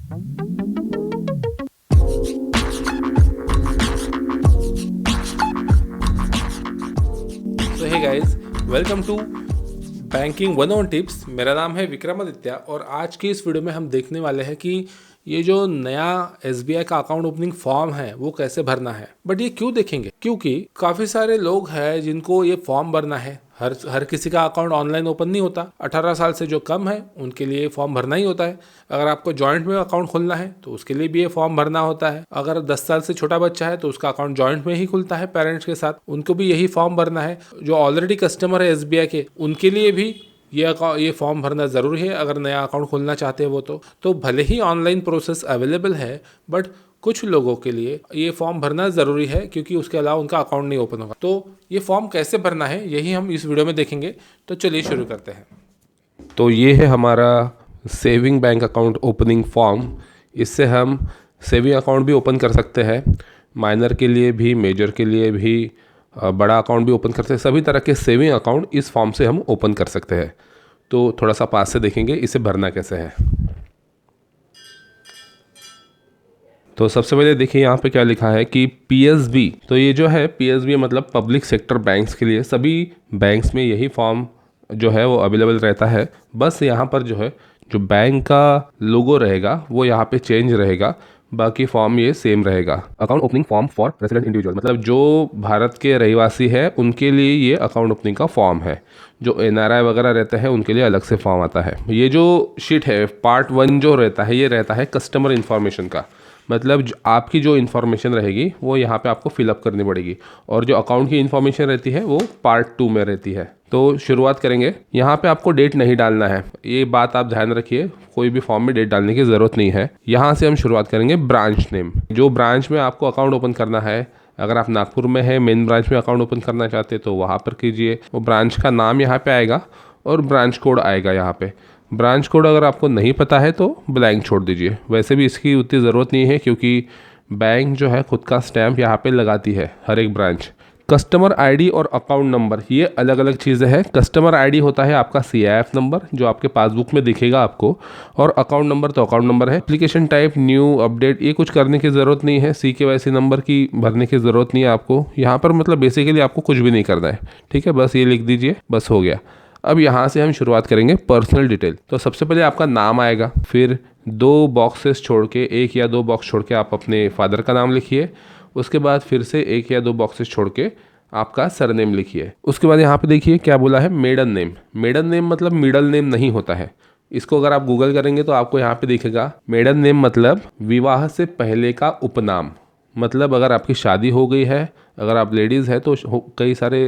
So hey guys, welcome to banking 101 tips. मेरा नाम है विक्रमादित्य और आज की इस वीडियो में हम देखने वाले हैं कि ये जो नया SBI का अकाउंट ओपनिंग फॉर्म है वो कैसे भरना है। बट ये क्यों देखेंगे, क्योंकि काफ़ी सारे लोग हैं जिनको ये फॉर्म भरना है। हर किसी का अकाउंट ऑनलाइन ओपन नहीं होता। 18 साल से जो कम है उनके लिए फॉर्म भरना ही होता है। अगर आपको जॉइंट में अकाउंट खोलना है तो उसके लिए भी ये फॉर्म भरना होता है। अगर 10 साल से छोटा बच्चा है तो उसका अकाउंट जॉइंट में ही खुलता है पेरेंट्स के साथ, उनको भी यही फॉर्म भरना है। जो ऑलरेडी कस्टमर है SBI के, उनके लिए भी ये फॉर्म भरना ज़रूरी है अगर नया अकाउंट खोलना चाहते हैं वो। तो भले ही ऑनलाइन प्रोसेस अवेलेबल है, बट कुछ लोगों के लिए ये फॉर्म भरना ज़रूरी है क्योंकि उसके अलावा उनका अकाउंट नहीं ओपन होगा। तो ये फॉर्म कैसे भरना है यही हम इस वीडियो में देखेंगे। तो चलिए शुरू करते हैं। तो ये है हमारा saving bank account opening form. इससे हम सेविंग अकाउंट भी ओपन कर सकते हैं, माइनर के लिए भी, मेजर के लिए भी, बड़ा अकाउंट भी ओपन करते हैं। सभी तरह के सेविंग अकाउंट इस फॉर्म से हम ओपन कर सकते हैं। तो थोड़ा सा पास से देखेंगे इसे भरना कैसे है। तो सबसे पहले देखिए यहाँ पे क्या लिखा है कि PSB। तो ये जो है PSB मतलब पब्लिक सेक्टर बैंक्स के लिए, सभी बैंक्स में यही फॉर्म जो है वो अवेलेबल रहता है। बस यहाँ पर जो है जो बैंक का लोगो रहेगा वो यहाँ पे चेंज रहेगा, बाकी फॉर्म ये सेम रहेगा। Account opening form for resident individual मतलब जो भारत के रहवासी है उनके लिए ये अकाउंट ओपनिंग का फॉर्म है। जो NRI वगैरह रहते हैं उनके लिए अलग से फॉर्म आता है। ये जो शीट है पार्ट 1 जो रहता है, ये रहता है कस्टमर इन्फॉर्मेशन का। मतलब आपकी जो इन्फॉर्मेशन रहेगी वो यहाँ पे आपको फिलअप करनी पड़ेगी, और जो अकाउंट की इन्फॉर्मेशन रहती है वो पार्ट 2 में रहती है। तो शुरुआत करेंगे। यहाँ पे आपको डेट नहीं डालना है, ये बात आप ध्यान रखिए। कोई भी फॉर्म में डेट डालने की ज़रूरत नहीं है। यहाँ से हम शुरुआत करेंगे ब्रांच नेम। जो ब्रांच में आपको अकाउंट ओपन करना है, अगर आप नागपुर में है, मेन ब्रांच में अकाउंट ओपन करना चाहते हैं तो वहाँ पर कीजिए। वो ब्रांच का नाम यहाँ पे आएगा और ब्रांच कोड आएगा यहाँ पे। ब्रांच कोड अगर आपको नहीं पता है तो ब्लैंक छोड़ दीजिए। वैसे भी इसकी उतनी ज़रूरत नहीं है क्योंकि बैंक जो है खुद का स्टैम्प यहाँ पे लगाती है हर एक ब्रांच। कस्टमर आईडी और अकाउंट नंबर ये अलग अलग चीज़ें हैं। कस्टमर आईडी होता है आपका CIF नंबर जो आपके पासबुक में दिखेगा आपको, और अकाउंट नंबर तो अकाउंट नंबर है। एप्लीकेशन टाइप न्यू, अपडेट, ये कुछ करने की ज़रूरत नहीं है। CKYC नंबर की भरने की ज़रूरत नहीं है आपको यहाँ पर। मतलब बेसिकली आपको कुछ भी नहीं करना है, ठीक है। बस ये लिख दीजिए, बस हो गया। अब यहाँ से हम शुरुआत करेंगे पर्सनल डिटेल। तो सबसे पहले आपका नाम आएगा, फिर 2 बॉक्सेस छोड़ के, 1 या 2 बॉक्स छोड़ के आप अपने फादर का नाम लिखिए। उसके बाद फिर से 1 या 2 बॉक्सेस छोड़ के आपका सरनेम लिखिए। उसके बाद यहाँ पे देखिए क्या बोला है, मेडन नेम। मेडन नेम मतलब मिडल नेम नहीं होता है। इसको अगर आप गूगल करेंगे तो आपको यहाँ पे दिखेगा मेडन नेम मतलब विवाह से पहले का उपनाम। मतलब अगर आपकी शादी हो गई है, अगर आप लेडीज़ है तो कई सारे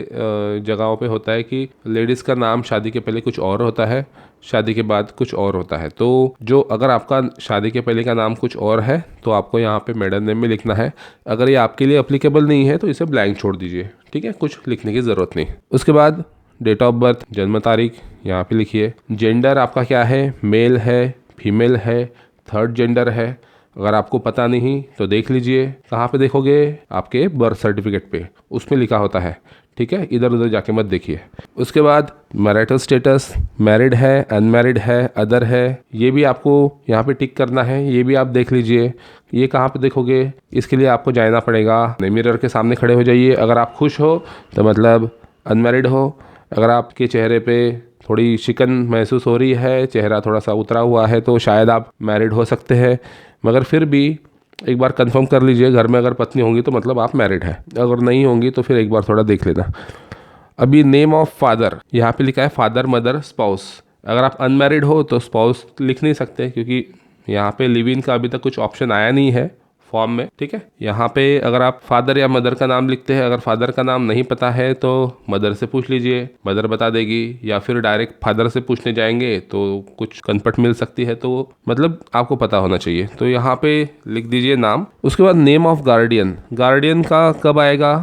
जगहों पे होता है कि लेडीज़ का नाम शादी के पहले कुछ और होता है, शादी के बाद कुछ और होता है। तो जो अगर आपका शादी के पहले का नाम कुछ और है तो आपको यहाँ पे मेडन नेम में लिखना है। अगर ये आपके लिए अप्लीकेबल नहीं है तो इसे ब्लैंक छोड़ दीजिए, ठीक है। कुछ लिखने की ज़रूरत नहीं। उसके बाद डेट ऑफ बर्थ, जन्म तारीख यहाँ पे लिखिए। जेंडर आपका क्या है, मेल है, फीमेल है, थर्ड जेंडर है। अगर आपको पता नहीं तो देख लीजिए। कहाँ पे देखोगे, आपके बर्थ सर्टिफिकेट पे, उसमें लिखा होता है, ठीक है। इधर उधर जाके मत देखिए। उसके बाद मैरिटल स्टेटस, मैरिड है, अनमैरिड है, अदर है, ये भी आपको यहाँ पे टिक करना है। ये भी आप देख लीजिए। ये कहाँ पे देखोगे, इसके लिए आपको जाना पड़ेगा। मिरर के सामने खड़े हो जाइए। अगर आप खुश हो तो मतलब अनमैरिड हो। अगर आपके चेहरे पे थोड़ी शिकन महसूस हो रही है, चेहरा थोड़ा सा उतरा हुआ है, तो शायद आप मैरिड हो सकते हैं। मगर फिर भी एक बार कंफर्म कर लीजिए। घर में अगर पत्नी होंगी तो मतलब आप मैरिड हैं, अगर नहीं होंगी तो फिर एक बार थोड़ा देख लेना। अभी नेम ऑफ फादर यहाँ पे लिखा है फादर, मदर, स्पाउस। अगर आप अनमैरिड हो तो स्पाउस लिख नहीं सकते क्योंकि यहाँ पे लिव इन का अभी तक कुछ ऑप्शन आया नहीं है फॉर्म में, ठीक है। यहाँ पे अगर आप फादर या मदर का नाम लिखते हैं, अगर फादर का नाम नहीं पता है तो मदर से पूछ लीजिए, मदर बता देगी। या फिर डायरेक्ट फादर से पूछने जाएंगे तो कुछ कनपट मिल सकती है, तो मतलब आपको पता होना चाहिए। तो यहाँ पे लिख दीजिए नाम। उसके बाद नेम ऑफ गार्डियन। गार्डियन का कब आएगा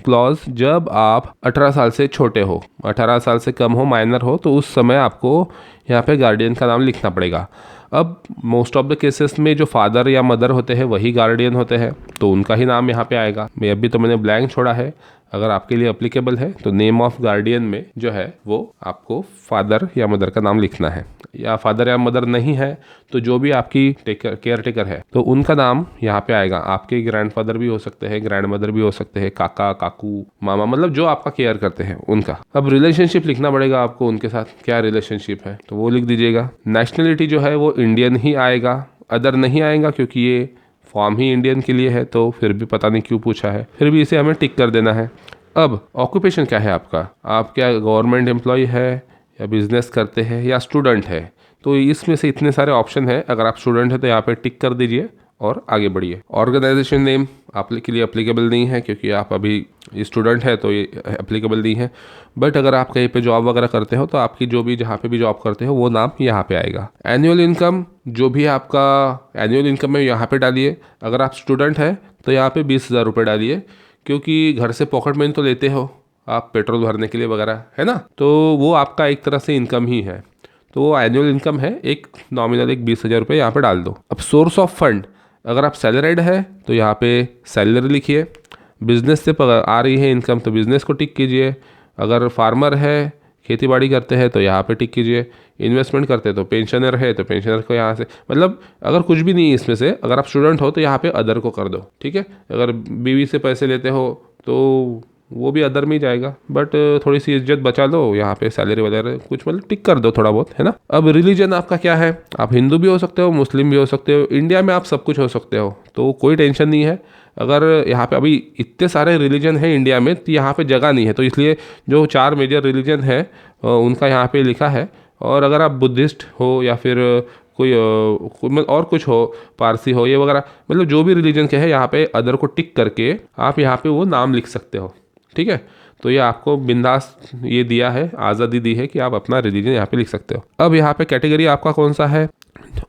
क्लॉज, जब आप 18 साल से छोटे हो। 18 साल से कम हो, माइनर हो, तो उस समय आपको यहाँ पे गार्डियन का नाम लिखना पड़ेगा। अब मोस्ट ऑफ द केसेस में जो फादर या मदर होते हैं वही गार्डियन होते हैं, तो उनका ही नाम यहाँ पे आएगा। मैं अभी तो मैंने ब्लैंक छोड़ा है, अगर आपके लिए एप्लीकेबल है तो नेम ऑफ गार्डियन में जो है वो आपको फादर या मदर का नाम लिखना है। या फादर या मदर नहीं है तो जो भी आपकी केयर टेकर है तो उनका नाम यहाँ पे आएगा। आपके ग्रैंडफादर भी हो सकते हैं, ग्रैंड मदर भी हो सकते हैं, काका काकू मामा, मतलब जो आपका केयर करते हैं उनका। अब रिलेशनशिप लिखना पड़ेगा आपको उनके साथ, क्या रिलेशनशिप है तो वो लिख दीजिएगा। नेशनलिटी जो है वो इंडियन ही आएगा, अदर नहीं आएगा क्योंकि ये फॉर्म ही इंडियन के लिए है, तो फिर भी पता नहीं क्यों पूछा है, फिर भी इसे हमें टिक कर देना है। अब ऑक्यूपेशन क्या है आपका, आप क्या गवर्नमेंट एम्प्लॉय है या बिजनेस करते हैं या स्टूडेंट है, तो इसमें से इतने सारे ऑप्शन है। अगर आप स्टूडेंट है तो यहाँ पे टिक कर दीजिए और आगे बढ़िए। ऑर्गेनाइजेशन नेम आपके लिए एप्लीकेबल नहीं है क्योंकि आप अभी स्टूडेंट है तो ये एप्लीकेबल नहीं है, बट अगर आप कहीं पे जॉब वगैरह करते हो तो आपकी जो भी जहाँ पे भी जॉब करते हो वो नाम यहाँ पे आएगा। एनुअल इनकम, जो भी आपका एनुअल इनकम है यहाँ पे डालिए। अगर आप स्टूडेंट है तो यहाँ पे 20,000 रुपये डालिए, क्योंकि घर से पॉकेट मनी तो लेते हो आप पेट्रोल भरने के लिए वगैरह, है ना, तो वो आपका एक तरह से इनकम ही है, तो वो एनुअल इनकम है, एक नॉमिनल एक 20,000 रुपये यहाँ पे डाल दो। अब सोर्स ऑफ फंड, अगर आप सैलरीड है तो यहाँ पे सैलरी लिखिए। बिजनेस से आ रही है इनकम तो बिजनेस को टिक कीजिए। अगर फार्मर है, खेती बाड़ी करते हैं तो यहाँ पे टिक कीजिए। इन्वेस्टमेंट करते हैं तो पेंशनर है तो पेंशनर को यहाँ से, मतलब अगर कुछ भी नहीं है इसमें से, अगर आप स्टूडेंट हो तो यहाँ पे अदर को कर दो, ठीक है। अगर बीवी से पैसे लेते हो तो वो भी अदर में ही जाएगा, बट थोड़ी सी इज्जत बचा लो यहाँ पे, सैलरी वगैरह कुछ मतलब टिक कर दो थोड़ा बहुत, है ना। अब रिलीजन आपका क्या है, आप हिंदू भी हो सकते हो, मुस्लिम भी हो सकते हो, इंडिया में आप सब कुछ हो सकते हो, तो कोई टेंशन नहीं है। अगर यहाँ पे अभी इतने सारे रिलीजन है इंडिया में तो यहाँ पे जगह नहीं है, तो इसलिए जो 4 मेजर रिलीजन है उनका यहाँ पे लिखा है। और अगर आप बुद्धिस्ट हो या फिर कोई और कुछ हो, पारसी हो ये वगैरह, मतलब जो भी रिलीजन के है यहाँ पे अदर को टिक करके आप यहाँ पे वो नाम लिख सकते हो, ठीक है। तो ये आपको बिंदास ये दिया है, आज़ादी दी है कि आप अपना रिलीजन यहाँ पे लिख सकते हो। अब यहाँ पे कैटेगरी आपका कौन सा है,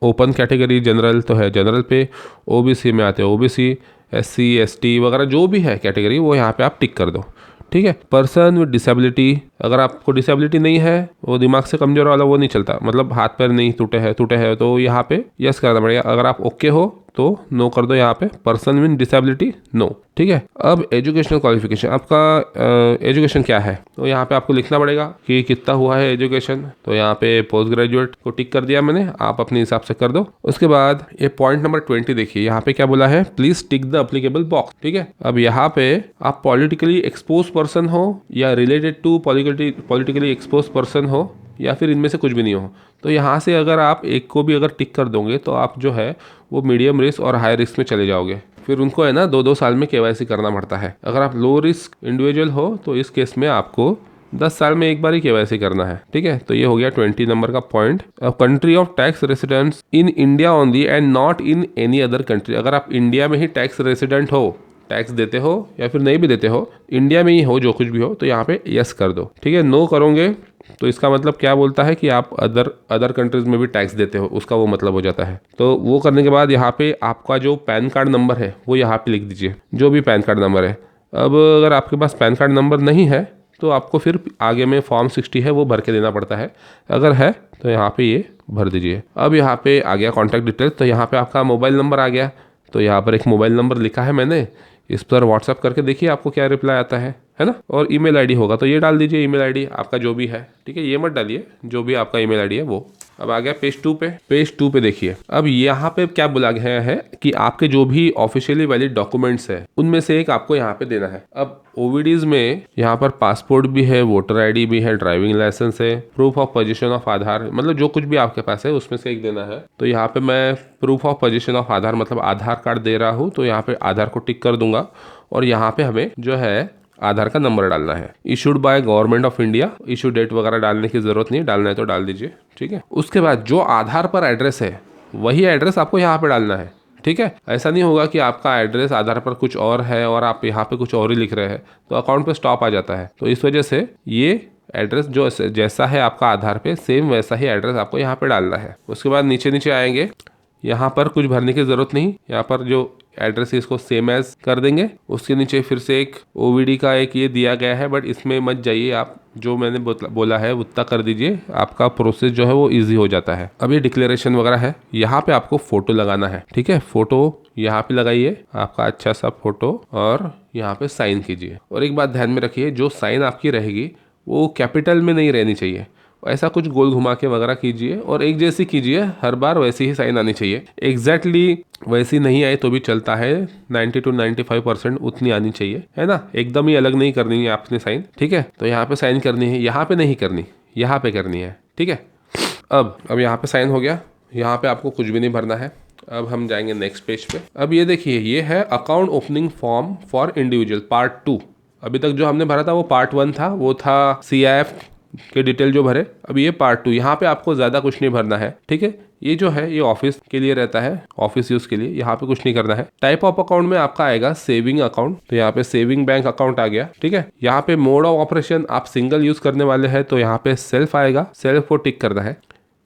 ओपन कैटेगरी, जनरल तो है, जनरल पे, ओबीसी में आते हो ओबीसी, एससी एसटी वगैरह जो भी है कैटेगरी वो यहाँ पे आप टिक कर दो, ठीक है। पर्सन विद डिसेबिलिटी, अगर आपको डिसेबिलिटी नहीं है, वो दिमाग से कमजोर वाला वो नहीं चलता, मतलब हाथ पैर नहीं टूटे हैं तो यहाँ पे यस करना पड़ेगा। अगर आप ओके हो तो नो कर दो यहाँ पे, पर्सन विद डिसेबिलिटी नो, ठीक है। अब एजुकेशनल क्वालिफिकेशन, आपका एजुकेशन क्या है तो यहाँ पे आपको लिखना पड़ेगा कि कितना हुआ है एजुकेशन, तो यहाँ पे पोस्ट ग्रेजुएट को टिक कर दिया मैंने, आप अपने हिसाब से कर दो। उसके बाद ये पॉइंट नंबर 20 देखिए, यहाँ पे क्या बोला है, please tick the applicable box, ठीक है। अब यहाँ पे आप पॉलिटिकली एक्सपोज पर्सन हो या related to politically exposed person हो या फिर इनमें से कुछ भी नहीं हो, तो यहाँ से अगर आप एक को भी अगर टिक कर दोगे तो आप जो है वो मीडियम रिस्क और हाई रिस्क में चले जाओगे। फिर उनको है ना 2-2 साल में केवाईसी करना पड़ता है। अगर आप लो रिस्क इंडिविजुअल हो तो इस केस में आपको 10 साल में एक बार ही केवाईसी करना है, ठीक है। तो ये हो गया 20 नंबर का point. Country of tax residents in India only and not in any other country, अगर आप इंडिया में ही टैक्स रेसिडेंट हो, टैक्स देते हो या फिर नहीं भी देते हो, इंडिया में ही हो, जो कुछ भी हो, तो यहाँ पे यस कर दो, ठीक है। नो करोगे तो इसका मतलब क्या बोलता है कि आप अदर कंट्रीज में भी टैक्स देते हो, उसका वो मतलब हो जाता है। तो वो करने के बाद यहाँ पे आपका जो पैन कार्ड नंबर है वो यहाँ पे लिख दीजिए, जो भी पैन कार्ड नंबर है। अब अगर आपके पास पैन कार्ड नंबर नहीं है तो आपको फिर आगे में फॉर्म 60 है वो भर के देना पड़ता है, अगर है तो यहाँ पे ये भर दीजिए। अब यहाँ पे आ गया कॉन्टैक्ट डिटेल्स, तो यहाँ पे आपका मोबाइल नंबर आ गया, तो यहाँ पर एक मोबाइल नंबर लिखा है मैंने, इस पर व्हाट्सअप करके देखिए आपको क्या रिप्लाई आता है ना। और ईमेल आईडी होगा तो ये डाल दीजिए, ईमेल आईडी आपका जो भी है, ठीक है, ये मत डालिए, जो भी आपका ईमेल आईडी है वो। अब आ गया पेज 2 पे। पेज 2 पे देखिए, अब यहाँ पे क्या बोला गया है कि आपके जो भी ऑफिशियली वैलिड डॉक्यूमेंट्स है उनमें से एक आपको यहाँ पे देना है। अब ओवीडीज में यहाँ पर पासपोर्ट भी है, वोटर आईडी भी है, ड्राइविंग लाइसेंस है, प्रूफ ऑफ पोजीशन ऑफ आधार, मतलब जो कुछ भी आपके पास है उसमें से एक देना है। तो यहाँ पे मैं प्रूफ ऑफ पोजीशन ऑफ आधार मतलब आधार कार्ड दे रहा हूँ, तो यहाँ पे आधार को टिक कर दूंगा और यहाँ पे हमें जो है आधार का नंबर डालना है। Issued by government of India, issue date वगैरह डालने की जरूरत नहीं, डालना है तो डाल दीजिए, ठीक है। उसके बाद जो आधार पर एड्रेस है वही एड्रेस आपको यहाँ पे डालना है, ठीक है। ऐसा नहीं होगा कि आपका एड्रेस आधार पर कुछ और है और आप यहाँ पे कुछ और ही लिख रहे हैं तो अकाउंट पे स्टॉप आ जाता है। तो इस वजह से ये एड्रेस जो जैसा है आपका आधार पे सेम वैसा ही एड्रेस आपको यहाँ पे डालना है। उसके बाद नीचे नीचे आएंगे, यहाँ पर कुछ भरने की ज़रूरत नहीं, यहाँ पर जो एड्रेस है इसको सेम एज कर देंगे। उसके नीचे फिर से एक ओवीडी का एक ये दिया गया है, बट इसमें मत जाइए, आप जो मैंने बोला है उतना कर दीजिए, आपका प्रोसेस जो है वो इजी हो जाता है। अब ये डिक्लेरेशन वगैरह है, यहाँ पे आपको फोटो लगाना है, ठीक है। फोटो यहाँ पे लगाइए आपका अच्छा सा फोटो और यहाँ पे साइन कीजिए। और एक बात ध्यान में रखिए, जो साइन आपकी रहेगी वो कैपिटल में नहीं रहनी चाहिए, ऐसा कुछ गोल घुमा के वगैरह कीजिए और एक जैसी कीजिए, हर बार वैसी ही साइन आनी चाहिए। एग्जैक्टली वैसी नहीं आए तो भी चलता है, 90 to 95% उतनी आनी चाहिए, है ना। एकदम ही अलग नहीं करनी है आपने साइन, ठीक है। तो यहाँ पे साइन करनी है, यहाँ पे नहीं करनी, यहाँ पे करनी है, ठीक है। अब यहाँ पे साइन हो गया, यहाँ पे आपको कुछ भी नहीं भरना है। अब हम जाएंगे नेक्स्ट पेज पे। अब ये देखिए, ये है account opening form for individual part 2। अभी तक जो हमने भरा था वो पार्ट 1 था, वो था CIF के डिटेल जो भरे। अब ये पार्ट 2, यहाँ पे आपको ज़्यादा कुछ नहीं भरना है, ठीक है। ये जो है ये ऑफिस के लिए रहता है, ऑफिस यूज़ के लिए, यहाँ पे कुछ नहीं करना है। टाइप ऑफ अकाउंट में आपका आएगा सेविंग अकाउंट, तो यहाँ पे सेविंग बैंक अकाउंट आ गया, ठीक है। यहाँ पे मोड ऑफ ऑपरेशन आप सिंगल यूज़ करने वाले हैं तो यहाँ पे सेल्फ आएगा, सेल्फ को टिक करना है।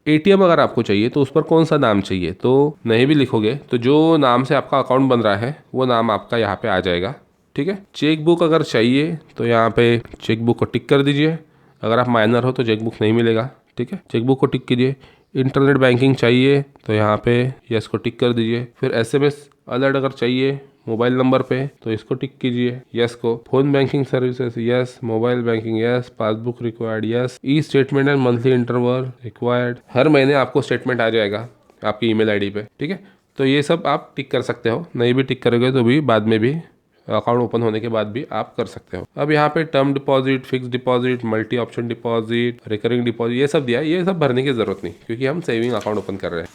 ATM अगर आपको चाहिए तो उस पर कौन सा नाम चाहिए, तो नहीं भी लिखोगे तो जो नाम से आपका अकाउंट बन रहा है वो नाम आपका यहाँ पे आ जाएगा, ठीक है। चेकबुक अगर चाहिए तो यहाँ पे चेकबुक को टिक कर दीजिए, अगर आप माइनर हो तो चेकबुक नहीं मिलेगा, ठीक है। चेकबुक को टिक कीजिए। इंटरनेट बैंकिंग चाहिए तो यहाँ पे यस को टिक कर दीजिए। फिर SMS अलर्ट अगर चाहिए मोबाइल नंबर पे तो इसको टिक कीजिए, यस को। Phone banking services yes, mobile banking yes, passbook required yes, e statement and monthly interval required, हर महीने आपको स्टेटमेंट आ जाएगा आपकी ईमेल ID पे, ठीक है। तो ये सब आप टिक कर सकते हो, नहीं भी टिक करोगे तो भी बाद में भी अकाउंट ओपन होने के बाद भी आप कर सकते हो। अब यहाँ पे term deposit, fix deposit, multi option deposit, recurring deposit, ये सब दिया है, ये सब भरने की जरूरत नहीं क्योंकि हम सेविंग अकाउंट ओपन कर रहे हैं।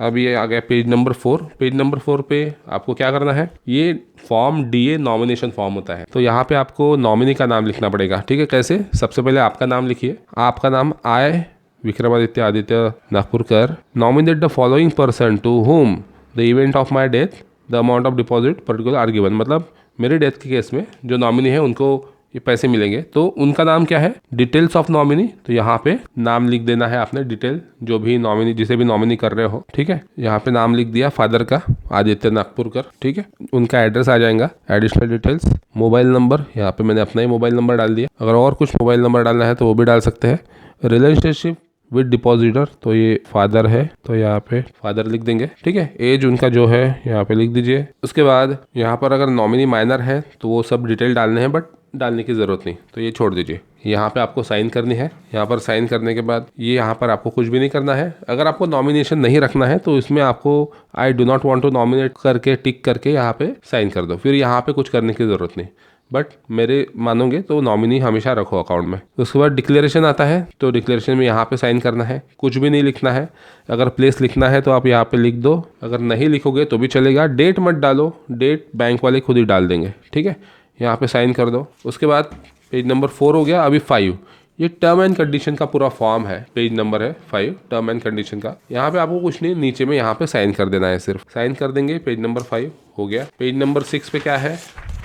अब ये आ गया पेज नंबर 4। पेज नंबर 4 पे आपको क्या करना है, ये फॉर्म DA नॉमिनेशन फॉर्म होता है, तो यहाँ पे आपको नॉमिनी का नाम लिखना पड़ेगा, ठीक है। कैसे, सबसे पहले आपका नाम लिखिए, आपका नाम I Vikramaditya Aditya Nagpurkar nominate the following person to whom the event of my death the amount of deposit particular are given, मतलब मेरे डेथ के केस में जो नॉमिनी है उनको ये पैसे मिलेंगे, तो उनका नाम क्या है, डिटेल्स ऑफ नॉमिनी, तो यहाँ पे नाम लिख देना है आपने, डिटेल जो भी नॉमिनी, जिसे भी नॉमिनी कर रहे हो, ठीक है। यहाँ पे नाम लिख दिया फादर का आदित्य नागपुरकर, ठीक है। उनका एड्रेस आ जाएगा, एडिशनल डिटेल्स, मोबाइल नंबर, यहाँ पे मैंने अपना ही मोबाइल नंबर डाल दिया, अगर और कुछ मोबाइल नंबर डालना है तो वो भी डाल सकते हैं। रिलेशनशिप विद डिपॉजिटर, तो ये फादर है तो यहाँ पे फादर लिख देंगे, ठीक है। एज उनका जो है यहाँ पे लिख दीजिए। उसके बाद यहाँ पर अगर नॉमिनी माइनर है तो वो सब डिटेल डालने हैं, बट डालने की ज़रूरत नहीं, तो ये छोड़ दीजिए। यहाँ पे आपको साइन करनी है, यहाँ पर साइन करने के बाद ये यहाँ पर आपको कुछ भी नहीं करना है। अगर आपको नॉमिनेशन नहीं रखना है तो इसमें आपको I do not want to nominate करके टिक करके यहाँ पे साइन कर दो, फिर यहाँ पे कुछ करने की ज़रूरत नहीं, बट मेरे मानोगे तो नॉमिनी हमेशा रखो अकाउंट में। उसके बाद डिक्लेरेशन आता है, तो डिक्लेरेशन में यहाँ पे साइन करना है, कुछ भी नहीं लिखना है। अगर प्लेस लिखना है तो आप यहाँ पे लिख दो, अगर नहीं लिखोगे तो भी चलेगा। डेट मत डालो, डेट बैंक वाले खुद ही डाल देंगे, ठीक है। यहाँ पे साइन कर दो। उसके बाद पेज नंबर 4 हो गया। अभी 5, ये टर्म एंड कंडीशन का पूरा फॉर्म है, पेज नंबर है 5 टर्म एंड कंडीशन का। यहाँ पे आपको कुछ नहीं, नीचे में यहाँ पे साइन कर देना है, सिर्फ साइन कर देंगे। पेज नंबर 5 हो गया। पेज नंबर 6 पे क्या है,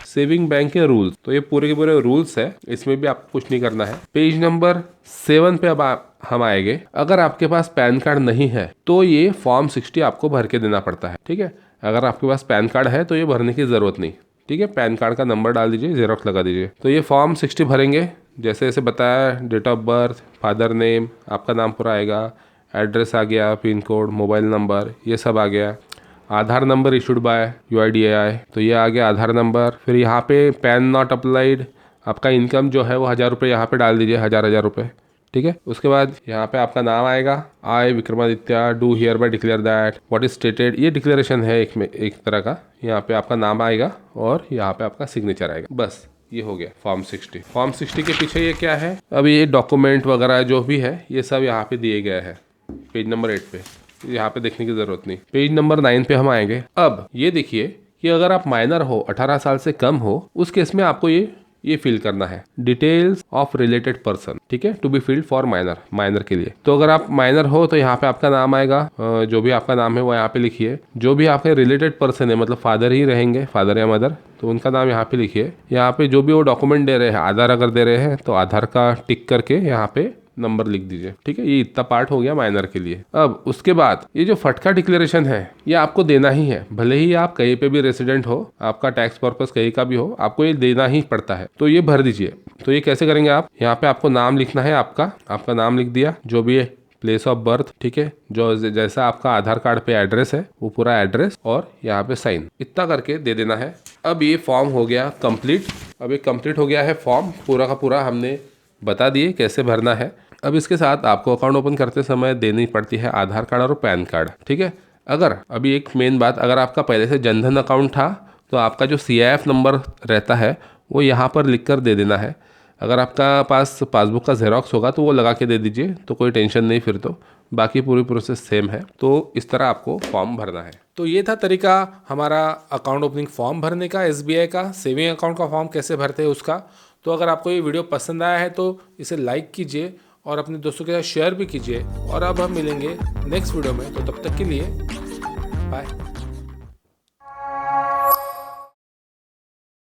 सेविंग बैंक के रूल्स, तो ये पूरे के पूरे रूल्स है, इसमें भी आपको कुछ नहीं करना है। पेज नंबर 7 पे अब हम आएंगे। अगर आपके पास पैन कार्ड नहीं है तो ये फॉर्म 60 आपको भर के देना पड़ता है, ठीक है। अगर आपके पास पैन कार्ड है तो ये भरने की जरूरत नहीं, ठीक है। पैन कार्ड का नंबर डाल दीजिए, जेरोक्स लगा दीजिए। तो ये फॉर्म 60 भरेंगे, जैसे जैसे बताया, date of birth, father name, आपका नाम पूरा आएगा, एड्रेस आ गया, पिन कोड, मोबाइल नंबर, ये सब आ गया। आधार नंबर इशूड बाय UIDAI, तो ये आ गया आधार नंबर। फिर यहाँ पे पैन नॉट अप्लाइड, आपका इनकम जो है वो 1000 रुपये यहाँ पे डाल दीजिए, 1000 रुपये, ठीक है। उसके बाद यहाँ पे आपका नाम आएगा, I Vikramaditya do hereby declare that what is stated, ये डिक्लेरेशन है एक तरह का। यहाँ पे आपका नाम आएगा और यहाँ पे आपका सिग्नेचर आएगा, बस ये हो गया फॉर्म 60। फॉर्म 60 के पीछे ये क्या है, अभी ये डॉक्यूमेंट वगैरह जो भी है ये सब यहाँ पे दिए गए हैं। पेज नंबर 8 पे, यहाँ पे देखने की जरूरत नहीं। पेज नंबर 9 पे हम आएंगे। अब ये देखिए कि अगर आप माइनर हो, 18 साल से कम हो, उस केस में आपको ये फिल करना है, डिटेल्स ऑफ रिलेटेड पर्सन, ठीक है, to be filled for minor के लिए। तो अगर आप माइनर हो तो यहाँ पे आपका नाम आएगा, जो भी आपका नाम है वो यहाँ पे लिखिए। जो भी आपके रिलेटेड पर्सन है, मतलब फादर ही रहेंगे, फादर या मदर, तो उनका नाम यहाँ पे लिखिए। यहाँ पे जो भी वो डॉक्यूमेंट दे रहे हैं, आधार अगर दे रहे हैं तो आधार का टिक करके यहाँ पे नंबर लिख दीजिए। ठीक है, ये इतना पार्ट हो गया माइनर के लिए। अब उसके बाद ये जो फटका डिक्लेरेशन है ये आपको देना ही है, भले ही आप कहीं पे भी रेसिडेंट हो, आपका टैक्स पर्पस कहीं का भी हो, आपको ये देना ही पड़ता है। तो ये भर दीजिए। तो ये कैसे करेंगे आप, यहाँ पे आपको नाम लिखना है, आपका नाम लिख दिया, जो भी है प्लेस ऑफ बर्थ, ठीक है, जो जैसा आपका आधार कार्ड पे एड्रेस है वो पूरा एड्रेस, और यहाँ पे साइन, इतना करके दे देना है। अब ये फॉर्म हो गया कंप्लीट। अब ये कंप्लीट हो गया है फॉर्म, पूरा का पूरा हमने बता दिए कैसे भरना है। अब इसके साथ आपको अकाउंट ओपन करते समय देनी पड़ती है आधार कार्ड और पैन कार्ड। ठीक है, अगर अभी एक मेन बात, अगर आपका पहले से जनधन अकाउंट था तो आपका जो CIF नंबर रहता है वो यहाँ पर लिख कर दे देना है। अगर आपका पास पासबुक का जेरोक्स होगा तो वो लगा के दे दीजिए, तो कोई टेंशन नहीं फिर तो, बाकी पूरी प्रोसेस सेम है। तो इस तरह आपको फॉर्म भरना है। तो ये था तरीका हमारा अकाउंट ओपनिंग फॉर्म भरने का, SBI का सेविंग अकाउंट का फॉर्म कैसे भरते हैं उसका। तो अगर आपको ये वीडियो पसंद आया है तो इसे लाइक कीजिए और अपने दोस्तों के साथ शेयर भी कीजिए। और अब हम मिलेंगे नेक्स्ट वीडियो में, तो तब तक के लिए बाय।